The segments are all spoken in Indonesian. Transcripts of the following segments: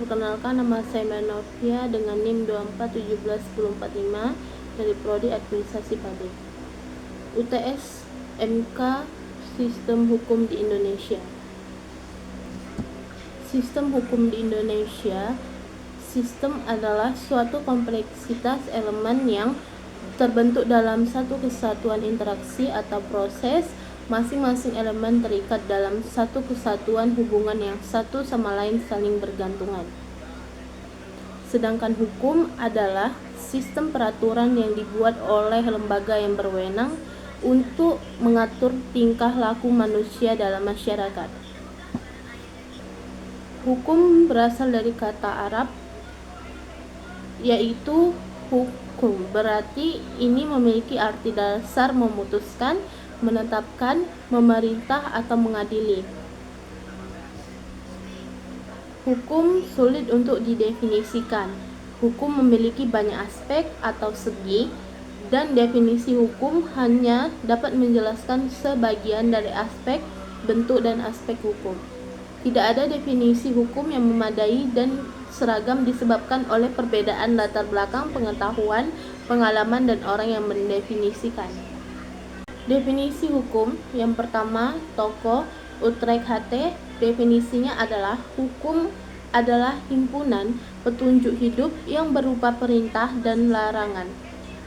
Perkenalkan, nama saya Novia dengan NIM 2417145 dari Prodi Administrasi Publik. UTS MK Sistem Hukum di Indonesia. Sistem hukum di Indonesia. Sistem adalah suatu kompleksitas elemen yang terbentuk dalam satu kesatuan interaksi atau proses. Masing-masing elemen terikat dalam satu kesatuan hubungan yang satu sama lain saling bergantungan. Sedangkan hukum adalah sistem peraturan yang dibuat oleh lembaga yang berwenang untuk mengatur tingkah laku manusia dalam masyarakat. Hukum berasal dari kata Arab yaitu hukum, berarti ini memiliki arti dasar memutuskan, menetapkan, memerintah, atau mengadili. Hukum sulit untuk didefinisikan. Hukum memiliki banyak aspek atau segi, dan definisi hukum hanya dapat menjelaskan sebagian dari aspek, bentuk, dan aspek hukum. Tidak ada definisi hukum yang memadai dan seragam disebabkan oleh perbedaan latar belakang, pengetahuan, pengalaman, dan orang yang mendefinisikan. Definisi hukum yang pertama, Toko Utrecht HT, definisinya adalah hukum adalah himpunan petunjuk hidup yang berupa perintah dan larangan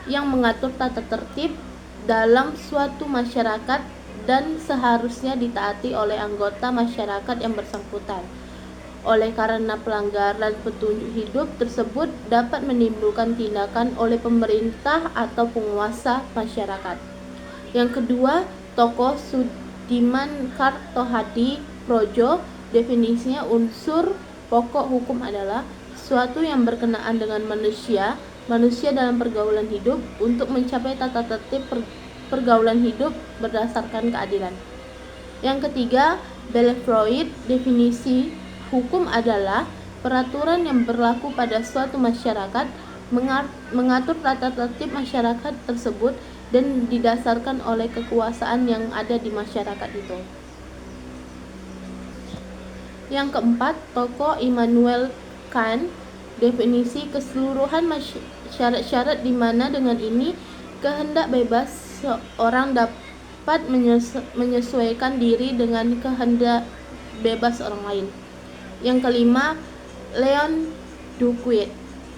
yang mengatur tata tertib dalam suatu masyarakat dan seharusnya ditaati oleh anggota masyarakat yang bersangkutan. Oleh karena pelanggaran petunjuk hidup tersebut dapat menimbulkan tindakan oleh pemerintah atau penguasa masyarakat. Yang kedua, Toko Sudiman Kartohadi Projo, definisinya unsur pokok hukum adalah suatu yang berkenaan dengan manusia dalam pergaulan hidup untuk mencapai tata tertib pergaulan hidup berdasarkan keadilan. Yang ketiga, Bellevoid, definisi hukum adalah peraturan yang berlaku pada suatu masyarakat, mengatur tata tertib masyarakat tersebut dan didasarkan oleh kekuasaan yang ada di masyarakat itu. Yang keempat, Toko Immanuel Kant, definisi keseluruhan syarat-syarat di mana dengan ini kehendak bebas seorang dapat menyesuaikan diri dengan kehendak bebas orang lain. Yang kelima, Leon Duquet,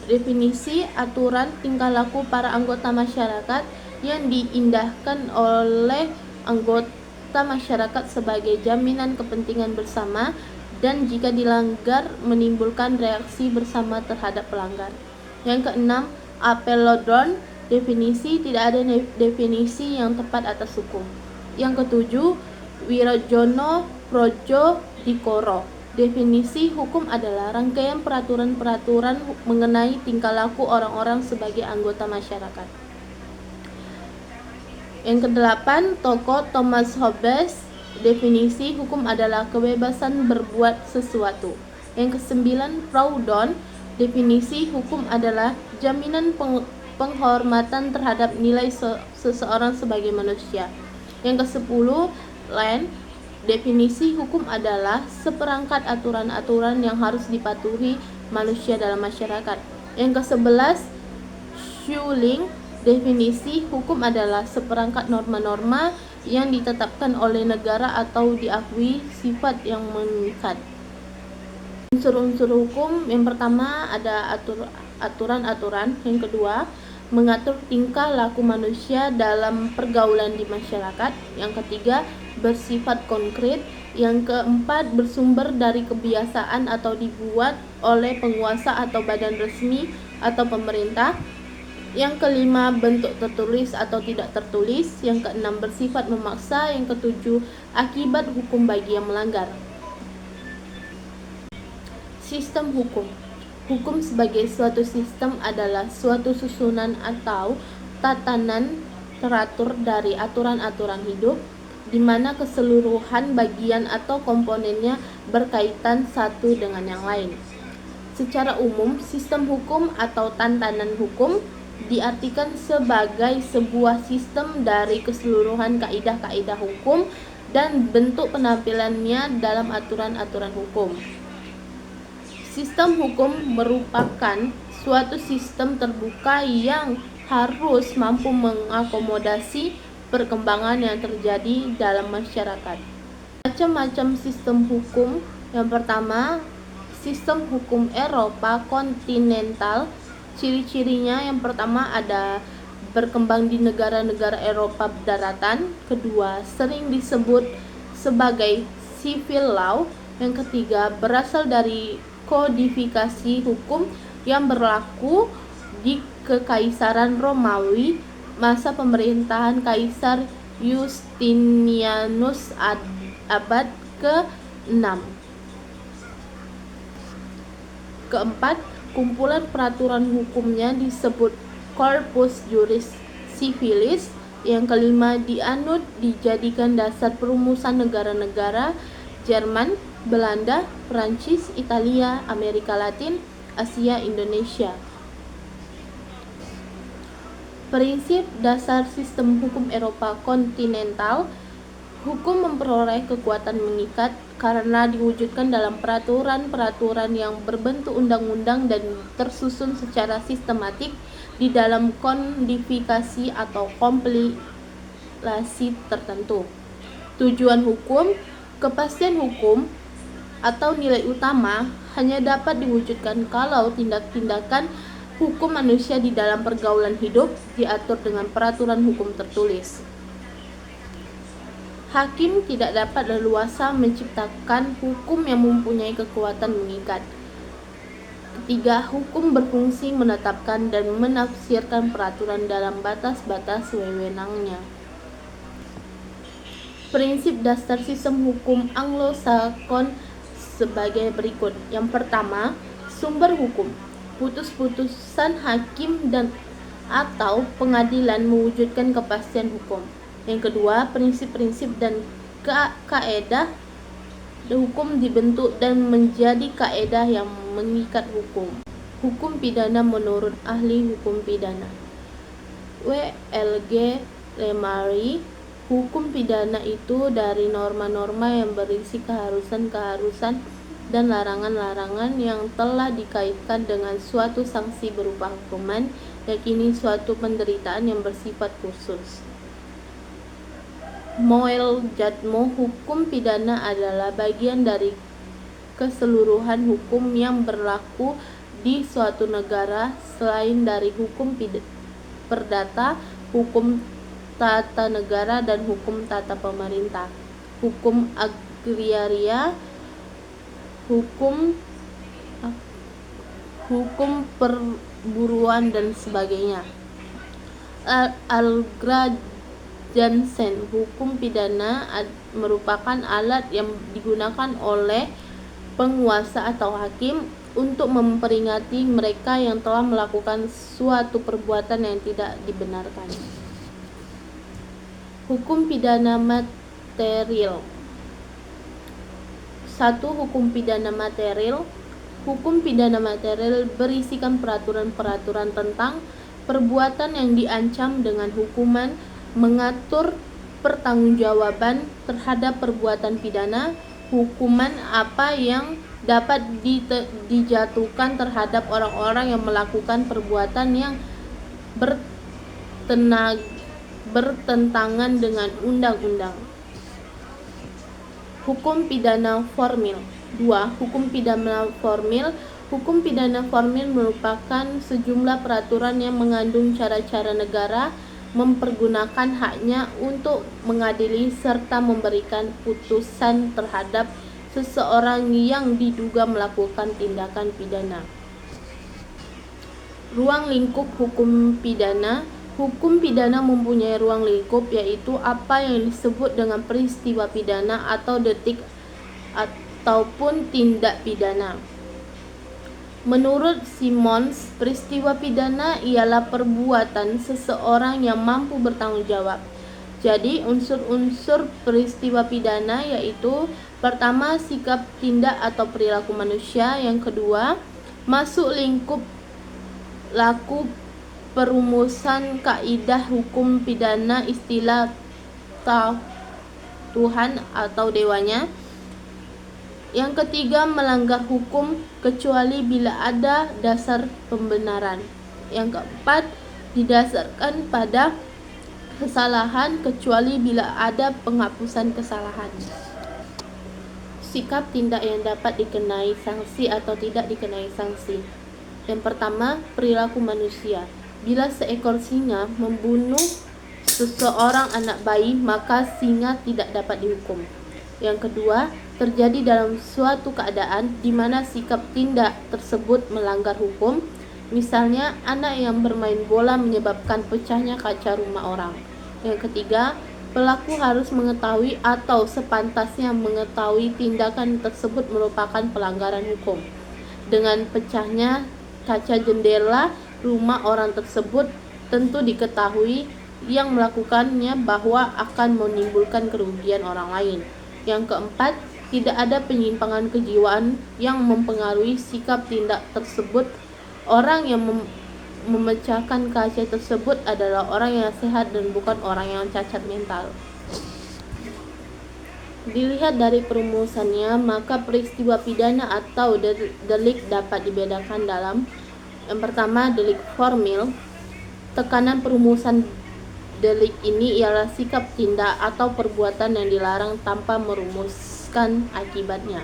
definisi aturan tingkah laku para anggota masyarakat yang diindahkan oleh anggota masyarakat sebagai jaminan kepentingan bersama dan jika dilanggar menimbulkan reaksi bersama terhadap pelanggar. Yang keenam, Apelodon, definisi tidak ada definisi yang tepat atas hukum. Yang ketujuh, Wirojono Projo Dikoro, definisi hukum adalah rangkaian peraturan-peraturan mengenai tingkah laku orang-orang sebagai anggota masyarakat. Yang kedelapan, Toko Thomas Hobbes, definisi hukum adalah kebebasan berbuat sesuatu. Yang kesembilan, Proudhon, definisi hukum adalah jaminan penghormatan terhadap nilai seseorang sebagai manusia. Yang kesepuluh, Land, definisi hukum adalah seperangkat aturan-aturan yang harus dipatuhi manusia dalam masyarakat. Yang ke-11, Schuling, definisi hukum adalah seperangkat norma-norma yang ditetapkan oleh negara atau diakui sifat yang mengikat. Unsur-unsur hukum yang pertama ada aturan-aturan, yang kedua mengatur tingkah laku manusia dalam pergaulan di masyarakat, yang ketiga bersifat konkret, yang keempat bersumber dari kebiasaan atau dibuat oleh penguasa atau badan resmi atau pemerintah, yang kelima bentuk tertulis atau tidak tertulis, yang keenam bersifat memaksa, yang ketujuh akibat hukum bagi yang melanggar. Sistem hukum. Hukum sebagai suatu sistem adalah suatu susunan atau tatanan teratur dari aturan-aturan hidup di mana keseluruhan bagian atau komponennya berkaitan satu dengan yang lain. Secara umum, sistem hukum atau tatanan hukum diartikan sebagai sebuah sistem dari keseluruhan kaidah-kaidah hukum dan bentuk penampilannya dalam aturan-aturan hukum. Sistem hukum merupakan suatu sistem terbuka yang harus mampu mengakomodasi perkembangan yang terjadi dalam masyarakat. Macam-macam sistem hukum. Yang pertama, sistem hukum Eropa kontinental. Ciri-cirinya yang pertama ada berkembang di negara-negara Eropa daratan. Kedua, sering disebut sebagai civil law. Yang ketiga, berasal dari kodifikasi hukum yang berlaku di Kekaisaran Romawi masa pemerintahan Kaisar Justinianus abad ke-6. Keempat, kumpulan peraturan hukumnya disebut Corpus Juris Civilis. Yang kelima, dianut dijadikan dasar perumusan negara-negara Jerman, Belanda, Prancis, Italia, Amerika Latin, Asia, Indonesia. Prinsip dasar sistem hukum Eropa kontinental. Hukum memperoleh kekuatan mengikat karena diwujudkan dalam peraturan-peraturan yang berbentuk undang-undang dan tersusun secara sistematik di dalam kodifikasi atau kompilasi tertentu. Tujuan hukum, kepastian hukum atau nilai utama hanya dapat diwujudkan kalau tindak-tindakan hukum manusia di dalam pergaulan hidup diatur dengan peraturan hukum tertulis. Hakim tidak dapat leluasa menciptakan hukum yang mempunyai kekuatan mengikat. Ketiga, hukum berfungsi menetapkan dan menafsirkan peraturan dalam batas-batas wewenangnya. Prinsip dasar sistem hukum Anglo-Saxon sebagai berikut. Yang pertama, sumber hukum. Putus-putusan hakim dan atau pengadilan mewujudkan kepastian hukum. Yang kedua, prinsip-prinsip dan kaedah hukum dibentuk dan menjadi kaedah yang mengikat hukum. Hukum pidana menurut ahli hukum pidana W.L.G. Lemary. Hukum pidana itu dari norma-norma yang berisi keharusan-keharusan dan larangan-larangan yang telah dikaitkan dengan suatu sanksi berupa hukuman, yakni suatu penderitaan yang bersifat khusus. Moel Jadmo, hukum pidana adalah bagian dari keseluruhan hukum yang berlaku di suatu negara selain dari hukum perdata, hukum tata negara, dan hukum tata pemerintah, hukum agraria, hukum perburuan, dan sebagainya. Algra Jansen, hukum pidana merupakan alat yang digunakan oleh penguasa atau hakim untuk memperingati mereka yang telah melakukan suatu perbuatan yang tidak dibenarkan. Hukum pidana material. 1. Hukum pidana material. Hukum pidana material berisikan peraturan-peraturan tentang perbuatan yang diancam dengan hukuman, mengatur pertanggungjawaban terhadap perbuatan pidana, hukuman apa yang dapat dijatuhkan terhadap orang-orang yang melakukan perbuatan yang bertentangan dengan undang-undang. Hukum pidana formil. 2. Hukum pidana formil. Hukum pidana formil merupakan sejumlah peraturan yang mengandung cara-cara negara mempergunakan haknya untuk mengadili serta memberikan putusan terhadap seseorang yang diduga melakukan tindakan pidana. Ruang lingkup hukum pidana. Hukum pidana mempunyai ruang lingkup, yaitu apa yang disebut dengan peristiwa pidana atau delik ataupun tindak pidana. Menurut Simons, peristiwa pidana ialah perbuatan seseorang yang mampu bertanggung jawab. Jadi, unsur-unsur peristiwa pidana yaitu pertama, sikap, tindak atau perilaku manusia. Yang kedua, masuk lingkup laku perumusan kaidah hukum pidana, istilah Tuhan atau dewanya. Yang ketiga, melanggar hukum kecuali bila ada dasar pembenaran. Yang keempat, didasarkan pada kesalahan kecuali bila ada penghapusan kesalahan. Sikap tindak yang dapat dikenai sanksi atau tidak dikenai sanksi. Yang pertama, perilaku manusia. Bila seekor singa membunuh seseorang anak bayi, maka singa tidak dapat dihukum. Yang kedua, terjadi dalam suatu keadaan di mana sikap tindak tersebut melanggar hukum. Misalnya, anak yang bermain bola menyebabkan pecahnya kaca rumah orang. Yang ketiga, pelaku harus mengetahui atau sepantasnya mengetahui tindakan tersebut merupakan pelanggaran hukum. Dengan pecahnya kaca jendela rumah orang tersebut, tentu diketahui yang melakukannya bahwa akan menimbulkan kerugian orang lain. Yang keempat, tidak ada penyimpangan kejiwaan yang mempengaruhi sikap tindak tersebut. Orang yang memecahkan kaca tersebut adalah orang yang sehat dan bukan orang yang cacat mental. Dilihat dari perumusannya, maka peristiwa pidana atau delik dapat dibedakan dalam: yang pertama, delik formil. Tekanan perumusan delik ini ialah sikap tindak atau perbuatan yang dilarang tanpa merumuskan akibatnya.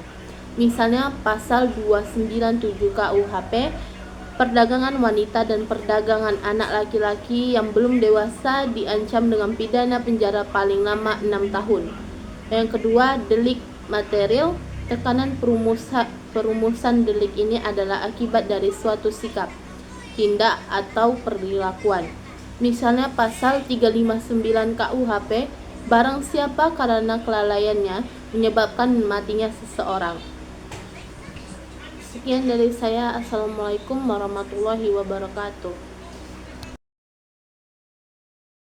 Misalnya pasal 297 KUHP, perdagangan wanita dan perdagangan anak laki-laki yang belum dewasa diancam dengan pidana penjara paling lama 6 tahun. Yang kedua, delik material. Tekanan perumusan delik ini adalah akibat dari suatu sikap, tindak atau perilakuan. Misalnya pasal 359 KUHP, barang siapa karena kelalaiannya menyebabkan matinya seseorang. Sekian dari saya. Assalamualaikum warahmatullahi wabarakatuh.